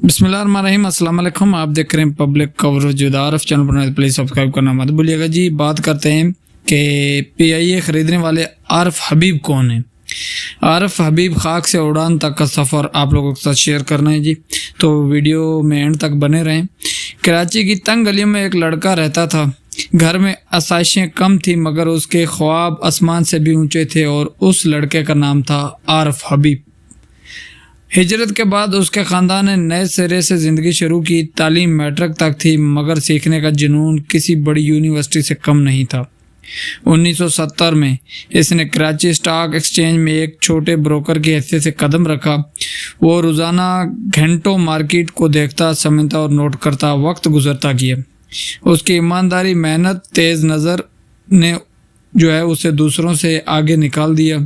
बिस्मिल्लाह रहमान रहीम। अस्सलाम वालेकुम। आप देख रहे हैं public coverage with Arif. Channel पर प्लीज़ सब्सक्राइब करना मत भूलिएगा जी। बात करते हैं कि PIA ख़रीदने वाले आरिफ हबीब कौन है। आरिफ हबीब खाक से उड़ान तक का सफ़र आप लोगों के साथ शेयर करना है जी, तो वीडियो में एंड तक बने रहें। कराची की तंग गलियों में एक लड़का रहता था। घर में आसाइशें कम थी मगर उसके ख्वाब आसमान से भी ऊंचे थे और उस लड़के का नाम था आरिफ हबीब। हिजरत के बाद उसके ख़ानदान ने नए सिरे से ज़िंदगी शुरू की। तालीम मैट्रिक तक थी मगर सीखने का जुनून किसी बड़ी यूनिवर्सिटी से कम नहीं था। 1970 में इसने कराची स्टॉक एक्सचेंज में एक छोटे ब्रोकर की हैसियत से कदम रखा। वो रोज़ाना घंटों मार्केट को देखता, समझता और नोट करता, वक्त गुजरता गया। उसकी ईमानदारी, मेहनत, तेज़ नज़र ने उसे दूसरों से आगे निकाल दिया।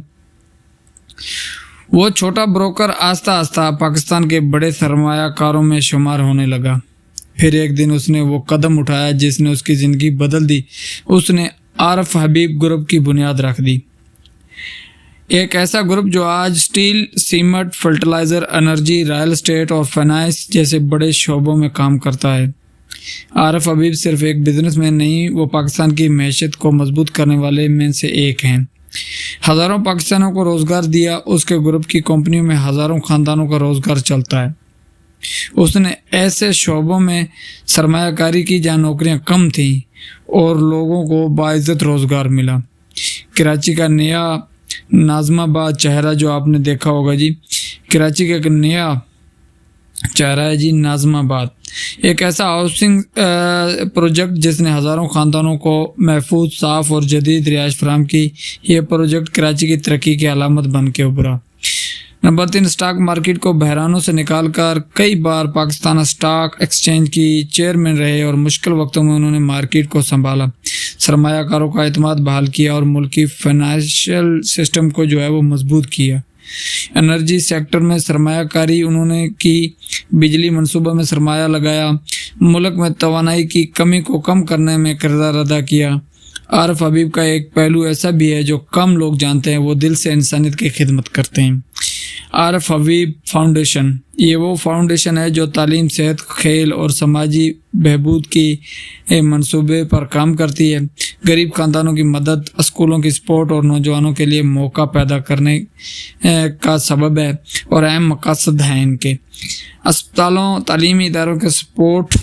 वो छोटा ब्रोकर आस्ता आस्ता पाकिस्तान के बड़े सरमायाकारों में शुमार होने लगा। फिर एक दिन उसने वो कदम उठाया जिसने उसकी ज़िंदगी बदल दी। उसने आरिफ हबीब ग्रुप की बुनियाद रख दी। एक ऐसा ग्रुप जो आज steel, cement, fertiliser, energy, real estate और फाइनेंस जैसे बड़े शोबों में काम करता है। आरिफ हबीब सिर्फ एक बिजनेसमैन नहीं, वो पाकिस्तान की मैशत को मजबूत करने वाले में से एक हैं। हज़ारों पाकिस्तानों को रोज़गार दिया। उसके ग्रुप की कंपनियों में हज़ारों ख़ानदानों का रोज़गार चलता है। उसने ऐसे शोबों में सरमायाकारी की जहाँ नौकरियाँ कम थीं और लोगों को बाइज़्ज़त रोज़गार मिला। कराची का नया नाज़माबाद चेहरा जो आपने देखा होगा जी, कराची का एक नया चेहरा है जी, नाज़माबाद। एक ऐसा हाउसिंग प्रोजेक्ट जिसने हज़ारों ख़ानदानों को महफूज, साफ़ और जदीद रिहाइश फराहम की। यह प्रोजेक्ट कराची की तरक्की की अलामत बन के उभरा। नंबर 3, स्टॉक मार्केट को बहरानों से निकाल कर कई बार पाकिस्तान स्टॉक एक्सचेंज की चेयरमैन रहे और मुश्किल वक्तों में उन्होंने मार्केट को संभाला, सरमायाकारों का एतमाद बहाल किया और मुल्क की फाइनेंशियल सिस्टम को वो मजबूत किया। एनर्जी सेक्टर में सरमायाकारी उन्होंने की, बिजली मंसूबा में सरमाया लगाया, मुल्क में तवानाई की कमी को कम करने में किरदार अदा किया। आरिफ हबीब का एक पहलू ऐसा भी है जो कम लोग जानते हैं, वो दिल से इंसानियत की खिदमत करते हैं। आरिफ हबीब फाउंडेशन, ये वो फाउंडेशन है जो तालीम, सेहत, खेल और समाजी बहबूद की मंसूबे पर काम करती है। गरीब ख़ानदानों की मदद, स्कूलों की सपोर्ट और नौजवानों के लिए मौका पैदा करने का सबब है और अहम मकसद हैं इनके। अस्पतालों, तालीमी इदारों के सपोर्ट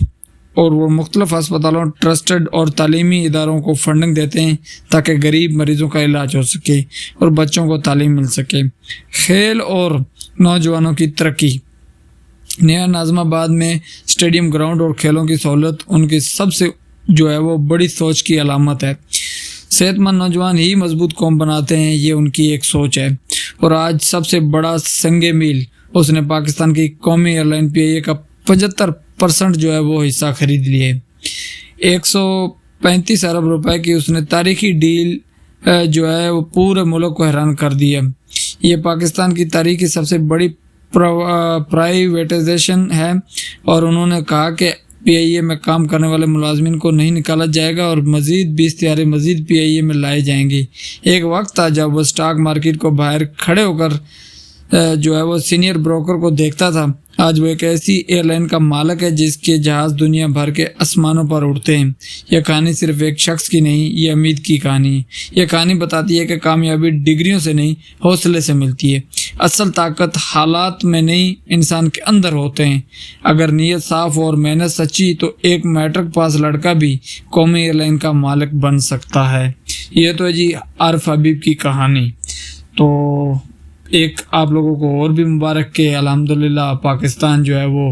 और वो मुख्तलिफ अस्पतालों, ट्रस्टेड और तालीमी इदारों को फंडिंग देते हैं ताकि गरीब मरीज़ों का इलाज हो सके और बच्चों को तालीम मिल सके। खेल और नौजवानों की तरक्की, नया नाज़माबाद में स्टेडियम, ग्राउंड और खेलों की सहूलत उनकी सबसे वो बड़ी सोच की अलामत है। सेहतमंद नौजवान ही मजबूत कौम बनाते हैं, ये उनकी एक सोच है। और आज सबसे बड़ा संगे मील, उसने पाकिस्तान की कौमी एयरलाइन PIA का 75% वो हिस्सा खरीद लिए। 135 अरब रुपए की उसने तारीखी डील वो पूरे मुल्क को हैरान कर दिया। ये पाकिस्तान की तारीख की सबसे बड़ी प्राइवेटाइजेशन है और उन्होंने कहा कि PIA में काम करने वाले मुलाजमीन को नहीं निकाला जाएगा और मज़ीद 20 तियारे मज़ीद PIA में लाए जाएंगे। एक वक्त था जब वो स्टॉक मार्केट को बाहर खड़े होकर वो सीनियर ब्रोकर को देखता था। आज वो एक ऐसी एयरलाइन का मालिक है जिसके जहाज़ दुनिया भर के आसमानों पर उड़ते हैं। यह कहानी सिर्फ एक शख्स की नहीं, ये उम्मीद की कहानी है। यह कहानी बताती है कि कामयाबी डिग्रियों से नहीं, हौसले से मिलती है। असल ताकत हालात में नहीं, इंसान के अंदर होते हैं। अगर नीयत साफ और मेहनत सच्ची तो एक मैट्रिक पास लड़का भी कौमी एयरलाइन का मालिक बन सकता है। ये तो है जी आरिफ हबीब की कहानी। तो एक आप लोगों को और भी मुबारक के अल्हम्दुलिल्लाह पाकिस्तान वो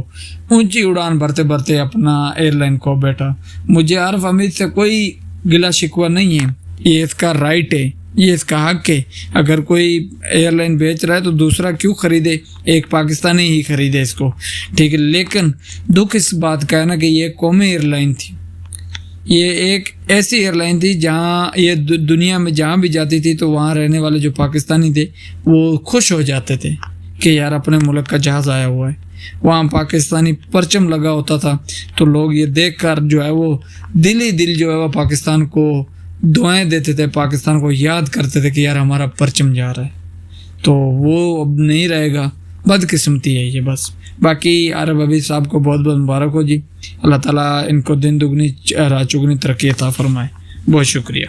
ऊंची उड़ान भरते भरते अपना एयरलाइन को बैठा। मुझे आरिफ हबीब से कोई गिला शिकवा नहीं है, ये इसका राइट है, ये इसका हक है। अगर कोई एयरलाइन बेच रहा है तो दूसरा क्यों खरीदे, एक पाकिस्तानी ही खरीदे इसको, ठीक है। लेकिन दुख इस बात का है ना कि ये कौमी एयरलाइन थी, ये एक ऐसी एयरलाइन थी जहाँ ये दुनिया में जहाँ भी जाती थी तो वहाँ रहने वाले जो पाकिस्तानी थे वो खुश हो जाते थे कि यार अपने मुल्क का जहाज़ आया हुआ है। वहाँ पाकिस्तानी परचम लगा होता था तो लोग ये देख कर वो दिल ही दिल वो पाकिस्तान को दुआएं देते थे, पाकिस्तान को याद करते थे कि यार हमारा परचम जा रहा है। तो वो अब नहीं रहेगा। بدقسمتی ہے یہ بس. باقی عارف حبیب صاحب کو بہت بہت مبارک ہو جی. اللہ تعالیٰ ان کو دن دگنی رات چگنی ترقی عطا فرمائے. بہت شکریہ.